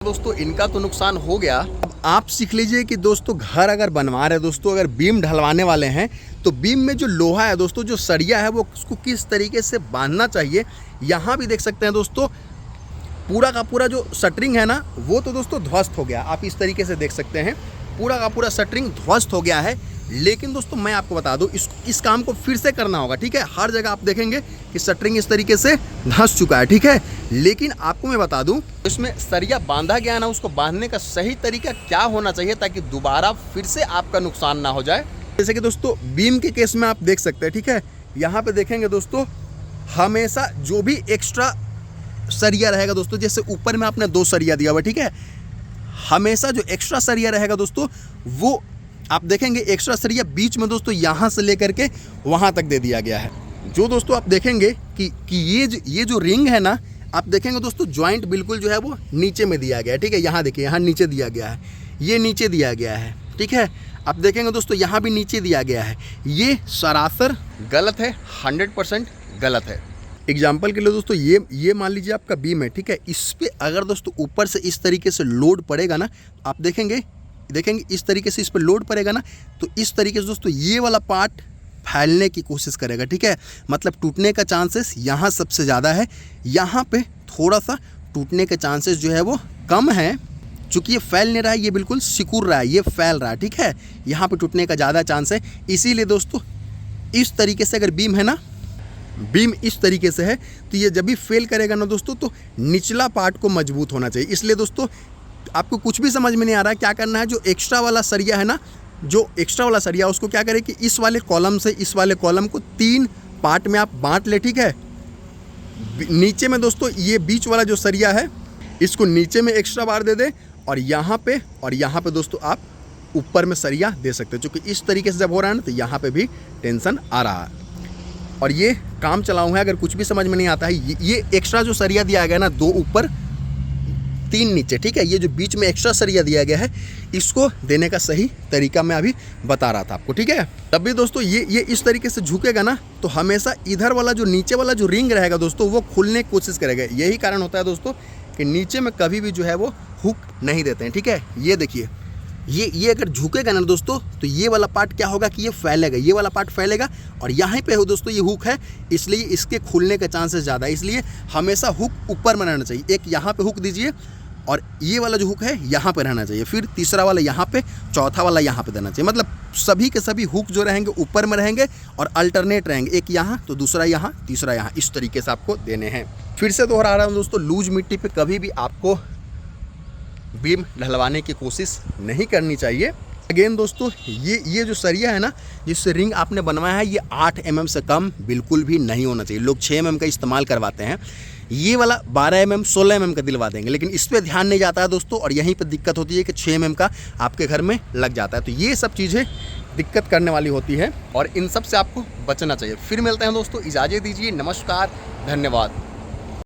दोस्तों इनका तो नुकसान हो गया। अब आप सीख लीजिए कि दोस्तों घर अगर बनवा रहे हैं दोस्तों, अगर बीम ढलवाने वाले हैं तो बीम में जो लोहा है दोस्तों, जो सरिया है वो उसको किस तरीके से बांधना चाहिए। यहाँ भी देख सकते हैं दोस्तों, पूरा का पूरा जो शटरिंग है ना वो तो दोस्तों ध्वस्त हो गया। आप इस तरीके से देख सकते हैं पूरा का पूरा शटरिंग ध्वस्त हो गया है। लेकिन दोस्तों मैं आपको बता दूं, इस काम को फिर से करना होगा, ठीक है। हर जगह आप देखेंगे कि शटरिंग इस तरीके से धंस चुका है, ठीक है। लेकिन आपको मैं बता दूं, इसमें सरिया बांधा गया ना, उसको बांधने का सही तरीका क्या होना चाहिए ताकि दोबारा फिर से आपका नुकसान ना हो जाए। जैसे कि दोस्तों बीम के केस में आप देख सकते हैं, ठीक है। यहाँ पे देखेंगे दोस्तों, हमेशा जो भी एक्स्ट्रा सरिया रहेगा दोस्तों, जैसे ऊपर में आपने 2 सरिया दिया हुआ, ठीक है। हमेशा जो एक्स्ट्रा सरिया रहेगा दोस्तों, वो आप देखेंगे एक्स्ट्रा सरिया बीच में दोस्तों यहाँ से लेकर के वहाँ तक दे दिया गया है। जो दोस्तों आप देखेंगे कि ये जो रिंग है ना, आप देखेंगे दोस्तों जॉइंट बिल्कुल जो है वो नीचे में दिया गया है, ठीक है। यहाँ देखिए, यहाँ नीचे दिया गया है, ये नीचे दिया गया है, ठीक है। आप देखेंगे दोस्तों यहाँ भी नीचे दिया गया है। ये सरासर गलत है, 100% गलत है। एग्जाम्पल के लिए दोस्तों ये मान लीजिए आपका बीम है, ठीक है। इस पर अगर दोस्तों ऊपर से इस तरीके से लोड पड़ेगा ना, आप देखेंगे इस तरीके से इस पर लोड पड़ेगा ना, तो इस तरीके से दोस्तों ये वाला पार्ट फैलने की कोशिश करेगा, ठीक है। मतलब टूटने का चांसेस यहाँ सबसे ज़्यादा है। यहाँ पे थोड़ा सा टूटने के चांसेस जो है वो कम है, चूँकि ये फैल नहीं रहा है, ये बिल्कुल सिकुड़ रहा है, ये फैल रहा है, ठीक है। यहाँ पे टूटने का ज़्यादा चांस है। इसीलिए दोस्तों इस तरीके से अगर बीम है ना, बीम इस तरीके से है, तो ये जब भी फेल करेगा ना दोस्तों, तो निचला पार्ट को मजबूत होना चाहिए। इसलिए दोस्तों आपको कुछ भी समझ में नहीं आ रहा है क्या करना है, जो एक्स्ट्रा वाला सरिया है ना, जो एक्स्ट्रा वाला सरिया उसको क्या करें कि इस वाले कॉलम से इस वाले कॉलम को 3 पार्ट में आप बांट ले, ठीक है। नीचे में दोस्तों ये बीच वाला जो सरिया है इसको नीचे में एक्स्ट्रा बार दे दे, और यहाँ पे दोस्तों आप ऊपर में सरिया दे सकते हो। क्योंकि इस तरीके से जब हो रहा है ना, तो यहाँ पे भी टेंशन आ रहा है। और ये काम चलाऊँ है, अगर कुछ भी समझ में नहीं आता है, ये एक्स्ट्रा जो सरिया दिया गया ना, 2 ऊपर 3 नीचे, ठीक है। ये जो बीच में एक्स्ट्रा सरिया दिया गया है, इसको देने का सही तरीका मैं अभी बता रहा था आपको, ठीक है। तब भी दोस्तों ये इस तरीके से झुकेगा ना, तो हमेशा इधर वाला जो नीचे वाला जो रिंग रहेगा दोस्तों, वो खुलने की कोशिश करेगा। यही कारण होता है दोस्तों कि नीचे में कभी भी जो है वो हुक नहीं देते हैं, ठीक है। ये देखिए, ये अगर झुकेगा ना दोस्तों, तो ये वाला पार्ट क्या होगा कि ये फैलेगा, ये वाला पार्ट फैलेगा, और यहाँ पे हो दोस्तों ये हुक है, इसलिए इसके खुलने के चांसेस ज़्यादा है। इसलिए हमेशा हुक ऊपर में रहना चाहिए। एक यहाँ पे हुक दीजिए, और ये वाला जो हुक है यहाँ पे रहना चाहिए, फिर तीसरा वाला यहाँ पे, चौथा वाला यहाँ पे देना चाहिए। मतलब सभी के सभी हुक जो रहेंगे ऊपर में रहेंगे और अल्टरनेट रहेंगे, एक यहाँ तो दूसरा यहाँ, तीसरा यहाँ, इस तरीके से आपको देने हैं। फिर से दोहरा रहा हूँ दोस्तों, लूज मिट्टी पे कभी भी आपको बीम ढलवाने की कोशिश नहीं करनी चाहिए। अगेन दोस्तों ये जो सरिया है ना, जिससे रिंग आपने बनवाया है, ये 8 mm से कम बिल्कुल भी नहीं होना चाहिए। लोग 6 mm का इस्तेमाल करवाते हैं, ये वाला 12 mm 16 mm का दिलवा देंगे, लेकिन इस पर ध्यान नहीं जाता है दोस्तों। और यहीं पर दिक्कत होती है कि 6 mm का आपके घर में लग जाता है। तो ये सब चीज़ें दिक्कत करने वाली होती है, और इन सब से आपको बचना चाहिए। फिर मिलते हैं दोस्तों, इजाज़त दीजिए, नमस्कार, धन्यवाद।